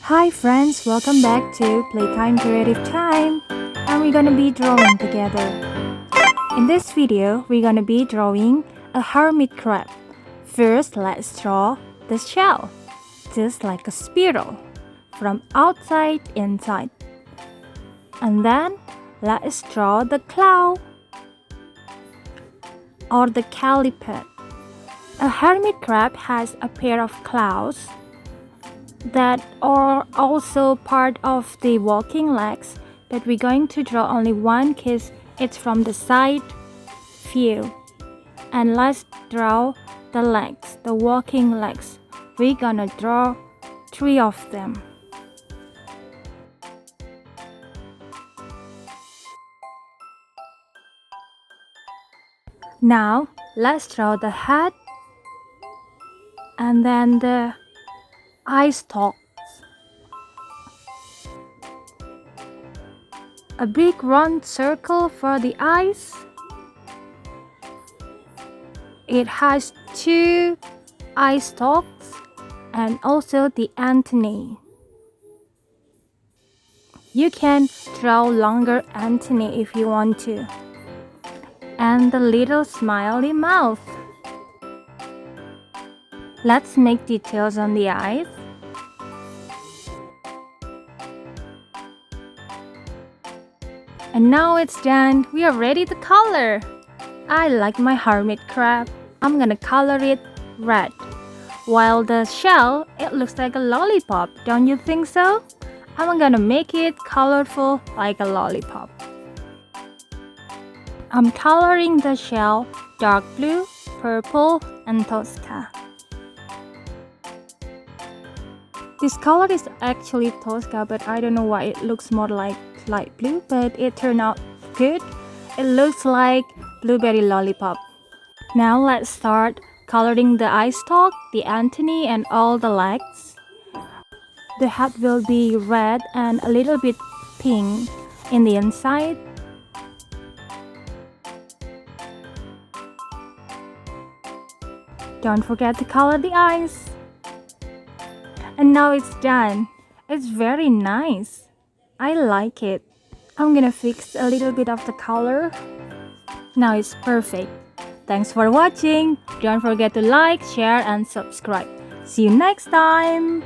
Hi friends, welcome back to Playtime Creative Time, and we're gonna be drawing together. In this video, we're gonna be drawing a hermit crab. First, let's draw the shell, just like a spiral, from outside inside. And then, let's draw the claw, or the calliped. A hermit crab has a pair of claws that are also part of the walking legs, but we're going to draw only one because it's from the side view. And let's draw the legs, the walking legs. We're gonna draw 3 of them. Now let's draw the head and then the eye stalks. A big round circle for the eyes. It has 2 eye stalks and also the antennae. You can draw longer antennae if you want to. And the little smiley mouth. Let's make details on the eyes. And now it's done. We are ready to color. I like my hermit crab. I'm gonna color it red. While the shell, it looks like a lollipop. Don't you think so? I'm gonna make it colorful like a lollipop. I'm coloring the shell dark blue, purple, and Tosca. This color is actually Tosca, but I don't know why it looks more like light blue, but it turned out good. It looks like blueberry lollipop. Now let's start coloring the eye stalk, the antennae, and all the legs. The head will be red and a little bit pink in the inside. Don't forget to color the eyes. And now it's done. It's very nice. I like it. I'm gonna fix a little bit of the color. Now it's perfect. Thanks for watching. Don't forget to like, share, and subscribe. See you next time.